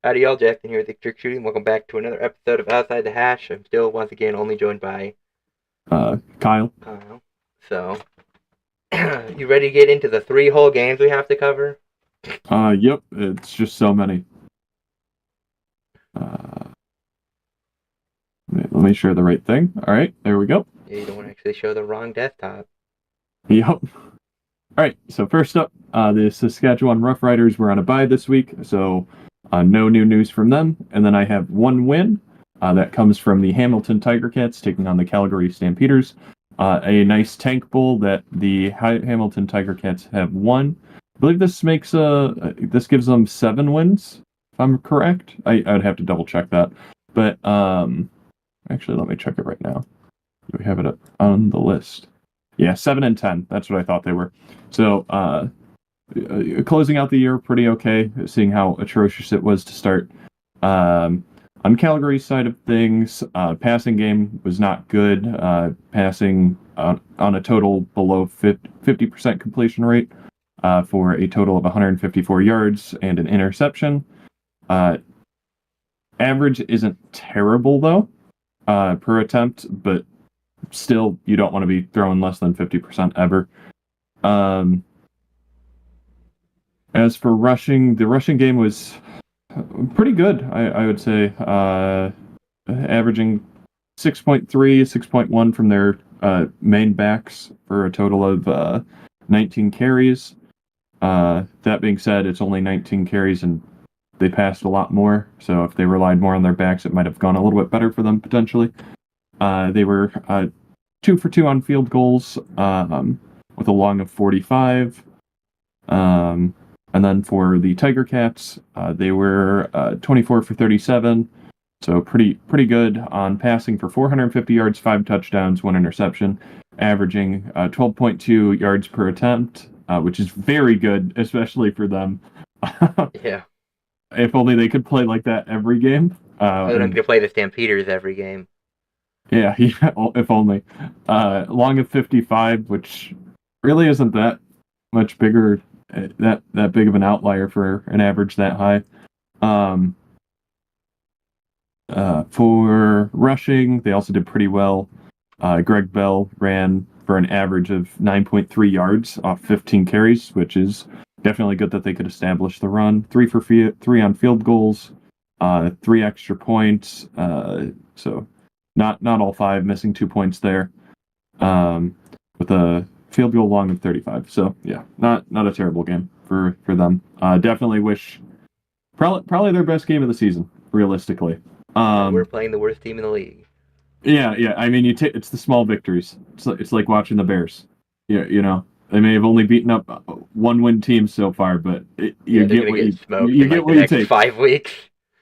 Howdy y'all, Jackson here with the Trick Shooting. Welcome back to another episode of Outside the Hash. I'm still, once again, only joined by Kyle. Kyle. So, you ready to get into the 3 whole games we have to cover? Yep, it's just so many. Let me share the right thing. All right, there we go. Yeah, you don't want to actually show the wrong desktop. Yep. All right, so first up, the Saskatchewan Roughriders were on a bye this week, so no new news from them. And then I have one win that comes from the Hamilton Tiger Cats taking on the Calgary Stampeders. A nice tank bowl that the Hamilton Tiger Cats have won. I believe this gives them 7 wins, if I'm correct. I'd have to double check that. But actually, let me check it right now. Do we have it on the list? Yeah, 7 and 10. That's what I thought they were. So closing out the year pretty okay, seeing how atrocious it was to start. On Calgary's side of things, passing game was not good. Passing on a total below 50% completion rate for a total of 154 yards and an interception. Average isn't terrible, though, per attempt, but still, you don't want to be throwing less than 50% ever. As for rushing, the rushing game was pretty good, I would say. Averaging 6.3, 6.1 from their main backs for a total of 19 carries. That being said, it's only 19 carries and they passed a lot more. So if they relied more on their backs, it might have gone a little bit better for them potentially. They were 2 for 2 on field goals with a long of 45. And then for the Tiger Cats, they were 24 for 37. So pretty good on passing for 450 yards, 5 touchdowns, 1 interception, averaging 12.2 yards per attempt, which is very good, especially for them. Yeah. If only they could play like that every game. They're going to play the Stampeders every game. Yeah, if only. Long of 55, which really isn't that much bigger, that big of an outlier for an average that high. For rushing, they also did pretty well. Greg Bell ran for an average of 9.3 yards off 15 carries, which is definitely good that they could establish the run. 3 on field goals, 3 extra points. So not all 5, missing 2 points there. With a field goal long of 35. So yeah, not a terrible game for them. Definitely wish probably their best game of the season, realistically. We're playing the worst team in the league. Yeah. I mean, it's the small victories. It's like watching the Bears. Yeah, they may have only beaten up 1-win teams so far, but you get what you take. 5 weeks.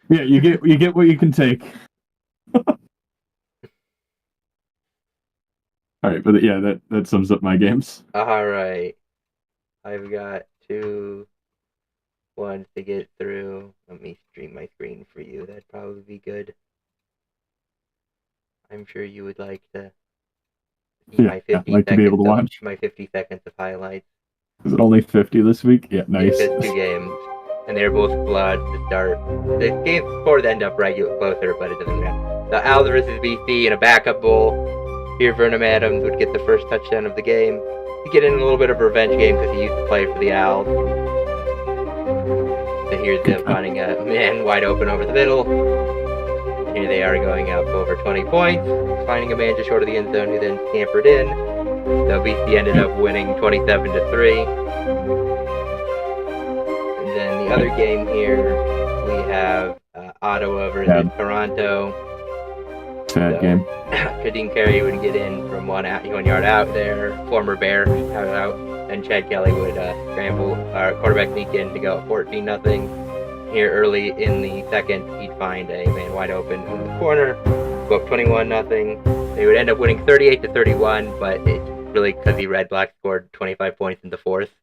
Yeah, you get what you can take. All right, but yeah, that sums up my games. All right, I've got 2 ones to get through. Let me stream my screen for you. That'd probably be good. I'm sure you would like to see my 50 like to be able to watch my 50 seconds of highlights. Is it only 50 this week? Yeah, nice. It's 2 games, and they're both bloods to start. The games before end up closer, but it doesn't matter. The Owls versus BC in a backup bowl. Here, Vernon Adams would get the first touchdown of the game. To get in a little bit of a revenge game because he used to play for the Owls. So here's them finding a man wide open over the middle. Here they are going up over 20 points, finding a man just short of the end zone who then scampered in. So BC ended up winning 27-3. And then the other game here, we have Ottawa versus Toronto. Sad game. Kadeem Carey would get in from 1 yard out there. Former Bear out, and Chad Kelly would scramble. Quarterback sneak in to go 14-0. Here early in the second, he'd find a man wide open in the corner, go up 21-0. They would end up winning 38-31, but it's really because the Red Black scored 25 points in the fourth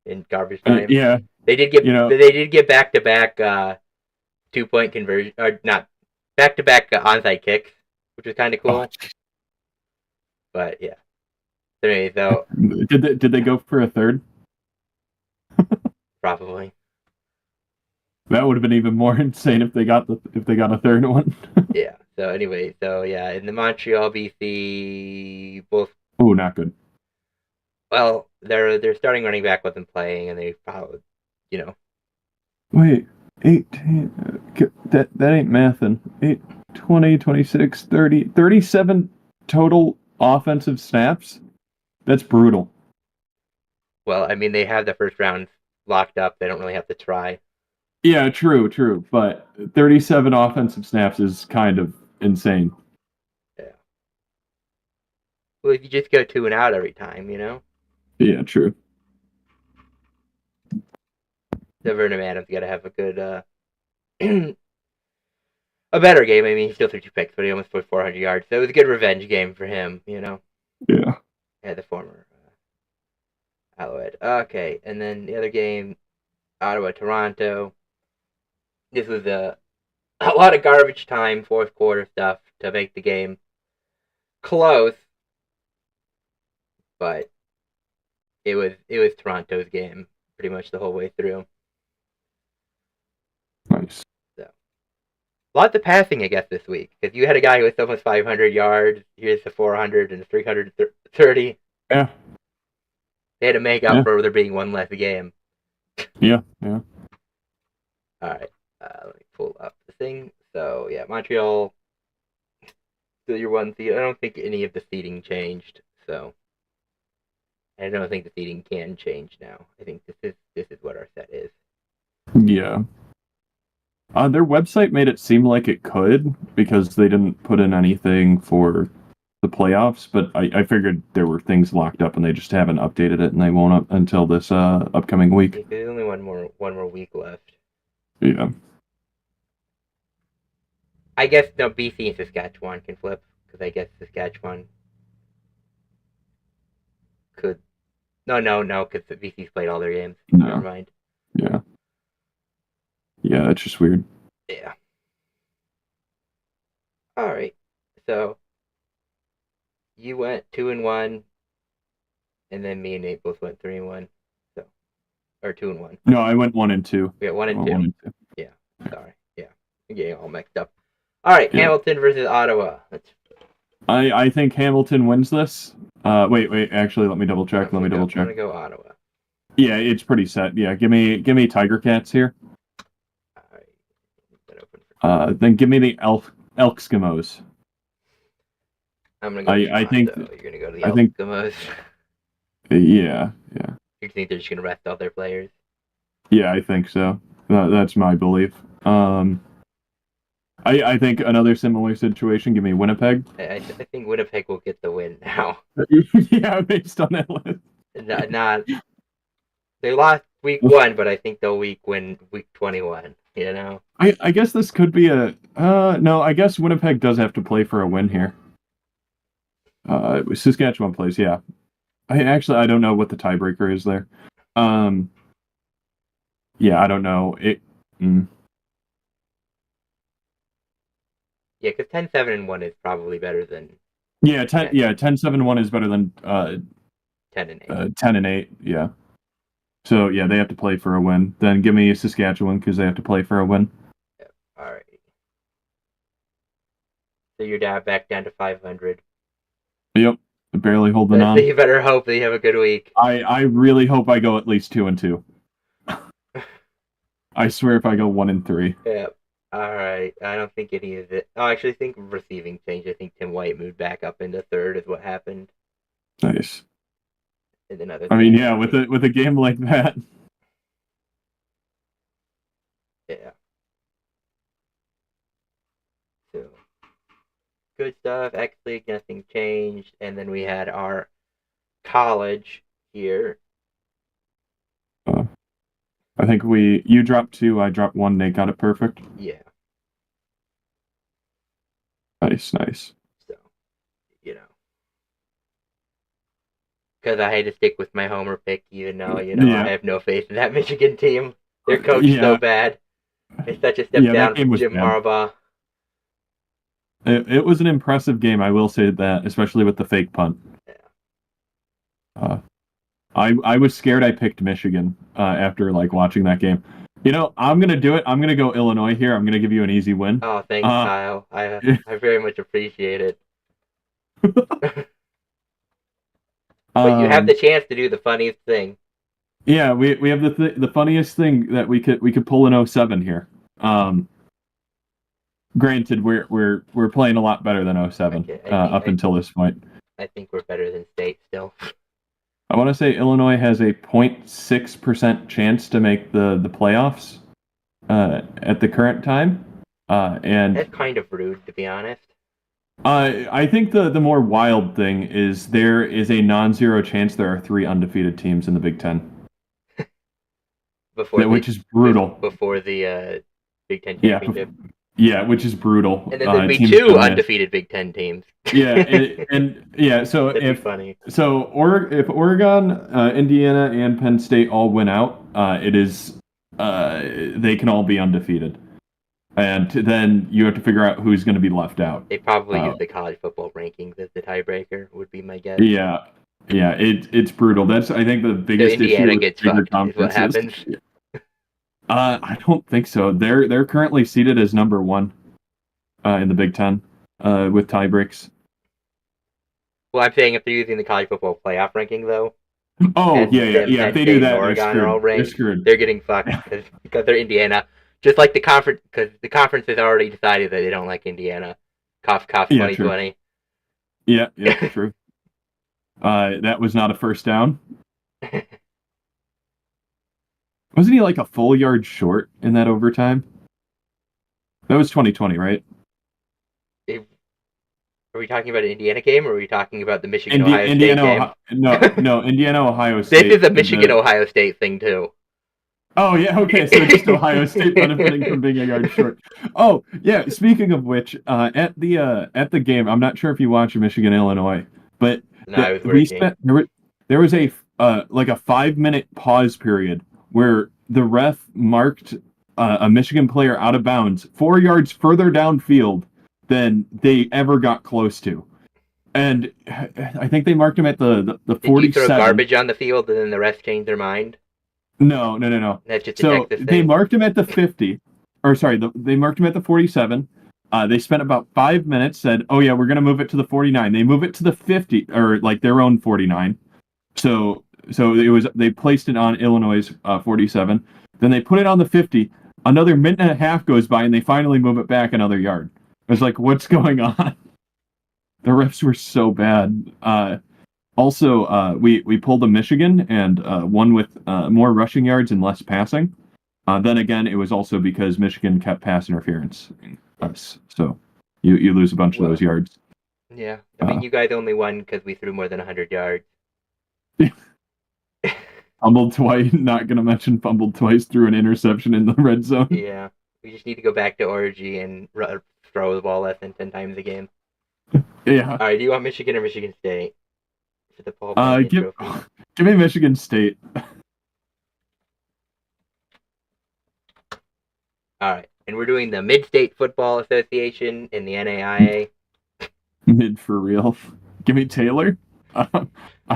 in garbage time. Yeah, they did get back-to-back 2-point conversion, or not back-to-back onside kicks, which was kind of cool. But yeah. So anyway, though, did they go for a third? Probably. That would have been even more insane if they got a third one. Yeah. So anyway, in the Montreal BC, both Oh, not good. their starting running back wasn't playing, and they followed. You know, Wait, 18. That ain't mathin'. 8, 20, 26, 30, 37 total offensive snaps. That's brutal. well, I mean they have the first round locked up. They don't really have to try. Yeah, true. But 37 offensive snaps is kind of insane. Yeah. Well, if you just go 2 and out every time, Yeah, true. so Vernon Adams got to have a good, a better game. I mean, he still threw 2 picks, but he almost put 400 yards. So it was a good revenge game for him. Yeah. Yeah, the former Alouette. Okay, and then the other game, Ottawa Toronto. This was a lot of garbage time, fourth quarter stuff to make the game close, but it was Toronto's game pretty much the whole way through. Nice. So lots of passing, I guess, this week because you had a guy with almost 500 yards. Here's the 400 and the 330. Yeah. They had to make up for there being one less game. Yeah. All right, let me pull up the thing. So yeah, Montreal still your 1 seed. I don't think any of the seeding changed. So I don't think the seeding can change now. I think this is what our set is. Yeah. Their website made it seem like it could because they didn't put in anything for the playoffs, but I figured there were things locked up and they just haven't updated it and they won't up until this upcoming week. There's only one more week left. Yeah. I guess no, BC and Saskatchewan can flip because I guess Saskatchewan could. No, because the BC's played all their games. No. Never mind. Yeah. Yeah, it's just weird. Yeah. All right. So you went 2-1, and then me and Nate both went 3-1. So, or 2-1. No, I went 1 and 2. We got 1 and 2. 1 and 2. Yeah. Sorry. Yeah. I'm getting all mixed up. All right. Yeah. Hamilton versus Ottawa. I think Hamilton wins this. Wait. Actually, let me double check. I'm gonna go Ottawa. Yeah, it's pretty set. Yeah, give me Tiger Cats here. All right. Then give me the Elk-Eskimos. I'm gonna go. I think you're gonna go to the Eskimos. Yeah. You think they're just gonna rest all their players? Yeah, I think so. That's my belief. I think another similar situation. Give me Winnipeg. I think Winnipeg will get the win now. Yeah, based on that list. Not they lost week 1, but I think they'll win week 21. I guess this could be a no. I guess Winnipeg does have to play for a win here. Saskatchewan plays, yeah. I don't know what the tiebreaker is there. Yeah, I don't know it. Yeah, because 10-7-1 is probably better than. 10-7-1 is better than 10-8. 10-8, yeah. So yeah, they have to play for a win. Then give me Saskatchewan because they have to play for a win. Yeah. All right. So you're back down to 500. Yep, barely holding on. So you better hope that you have a good week. I really hope I go at least 2 and 2. I swear if I go 1 and 3. Yeah. All right. I don't think any of it. Oh, I actually think receiving changed. I think Tim White moved back up into third is what happened. Nice. And another. I mean, yeah, with a game like that. Yeah. So good stuff. Actually, nothing changed. And then we had our college here. I think you dropped 2, I dropped 1, Nate got it perfect. Yeah. Nice. So, because I had to stick with my homer pick, even though, I have no faith in that Michigan team. Their coach is so bad. It's such a step down from Jim Harbaugh. It was an impressive game, I will say that, especially with the fake punt. Yeah. I was scared I picked Michigan after watching that game. I'm gonna do it. I'm gonna go Illinois here. I'm gonna give you an easy win. Oh, thanks, Uh, Kyle. I very much appreciate it. But you have the um, chance to do the funniest thing. yeah, we have the funniest thing that we could pull in '07 here. Um, Granted, we're playing a lot better than '07 Okay, up until this point. I think we're better than state still. I want to say Illinois has a 0.6% chance to make the playoffs at the current time, and That's kind of rude, to be honest. I think the more wild thing is there is a non-zero chance there are three undefeated teams in the Big Ten, Before the which is brutal. before the Big Ten Yeah, championship, yeah, which is brutal. and then there'd be Teams two coming in. undefeated Big Ten teams. Yeah, and yeah. So That'd be funny. if Oregon, Indiana, and Penn State all win out, it is they can all be undefeated, and then you have to figure out who's going to be left out. They probably Uh, use the college football rankings as the tiebreaker. Would be my guess. yeah, yeah. It's brutal. That's I think the So biggest issue Indiana with gets bigger fucked. Is what conferences. happens. I don't think so. They're currently seated as number one in the Big Ten with tie breaks. Well, I'm saying if they're using the college football playoff ranking though, Oh yeah, yeah, yeah. If Penn they do State and that, they're Oregon are all screwed. They're ranked, screwed. they're getting fucked because they're Indiana. Just like the conference, because the conference has already decided that they don't like Indiana. Cough, cough, Yeah, true. 2020. Yeah, yeah, true. That was not a first down. Wasn't he like a full yard short in that overtime? That was 2020, right? Are we talking about an Indiana game, or are we talking about the Michigan Ohio State Indiana, game? no, Indiana, Ohio This State. is a Michigan Ohio State thing too. Oh yeah, okay. So just Ohio State benefiting from being a yard short. Oh yeah. Speaking of which, at the game, I'm not sure if you watch Michigan Illinois, but No, I was we working. spent there was a like a 5 minute pause period where the ref marked a Michigan player out of bounds 4 yards further downfield than they ever got close to, and I think they marked him at the Did you throw 47. garbage on the field and then the refs changed their mind? No, no, no, no. That's just a So Texas they thing. marked him at the 50, or sorry, they marked him at the 47. They spent about 5 minutes, said, "Oh yeah, we're gonna move it to the 49." They move it to the 50, or like their own 49. So they placed it on Illinois' 47. Then they put it on the 50. Another minute and a half goes by, and they finally move it back another yard. I was like, "What's going on?" The refs were so bad. Also, we pulled a Michigan and one with more rushing yards and less passing. Then again, it was also because Michigan kept pass interference us, so you lose a bunch of those yards. Yeah, I mean, you guys only won because we threw more than 100 yards. Fumbled twice. Not gonna mention fumbled twice through an interception in the red zone. Yeah, we just need to go back to orgy and throw the ball less than 10 times a game. Yeah. All right, do you want Michigan or Michigan State for the Paul Give Trophy? give me Michigan State. All right, and we're doing the Mid-State Football Association in the NAIA. Mid for real. Give me Taylor. I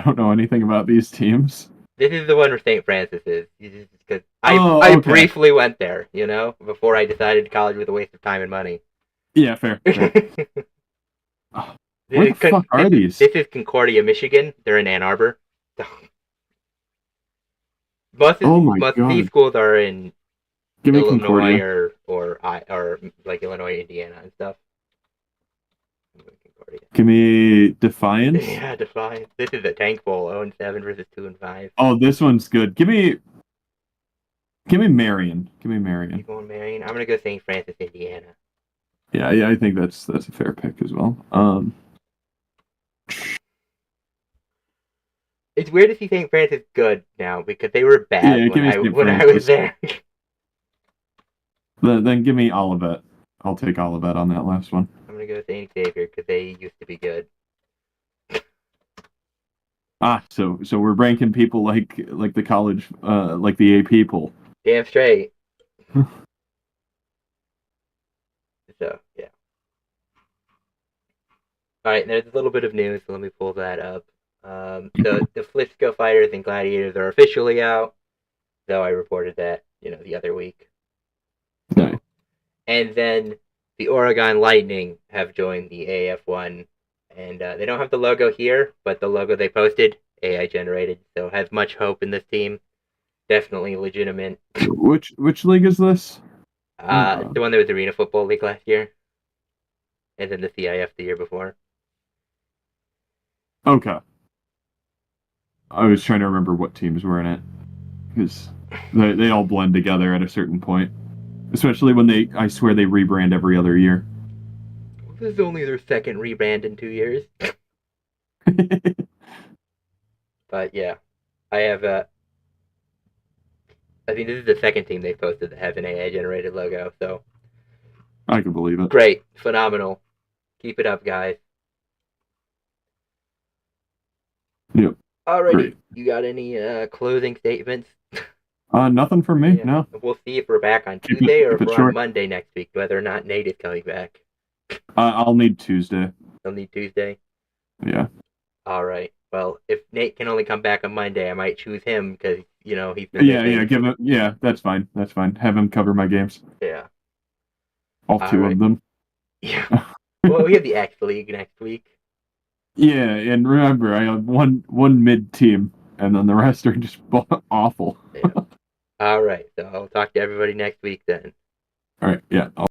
don't know anything about these teams. This is the one where St. Francis is. Because I briefly went there, before I decided college was a waste of time and money. Yeah, fair. Where the fuck are these? This is Concordia, Michigan. They're in Ann Arbor. Most of these schools are in Give me Illinois Concordia. or like Illinois, Indiana, and stuff. Give me Defiance. Yeah, Defiance. This is a tank bowl. 0-7 versus 2-5. Oh, this one's good. Give me Marion. Give me Marion. You going Marion? I'm gonna go St. Francis, Indiana. Yeah, I think that's a fair pick as well. It's weird to see St. Francis good now because they were bad when I was there. Then give me Olivet. I'll take Olivet on that last one. I'm gonna go St. Xavier because they used to be good. So we're ranking people like the college, like the AP poll. Damn straight. So yeah. All right, there's a little bit of news, so let me pull that up. The Flisco Fighters and Gladiators are officially out, though I reported that the other week. Nice. And then the Oregon Lightning have joined the AF1, and they don't have the logo here, but the logo they posted, AI generated, so has much hope in this team. Definitely legitimate. Which league is this? The one that was Arena Football League last year, and then the CIF the year before. Okay. I was trying to remember what teams were in it, because they all blend together at a certain point. Especially when I swear they rebrand every other year. This is only their second rebrand in 2 years. But yeah, I have I think this is the second team they've posted that have an AI generated logo. So I can believe it. great, phenomenal. Keep it up, guys. Yep. Alrighty, Great. you got any closing statements? Nothing from me. Yeah. No. We'll see if we're back on Tuesday or if keep it we're on short. Monday next week, whether or not Nate is coming back. I'll need Tuesday. They'll need Tuesday. Yeah. All right. Well, if Nate can only come back on Monday, I might choose him because he's been Yeah. missing. Yeah. Give it. Yeah. That's fine. That's fine. Have him cover my games. Yeah. All two of them. Yeah. Well, we have the X League next week. Yeah, and remember, I have one mid team, and then the rest are just awful. Yeah. All right. So I'll talk to everybody next week then. All right. Yeah.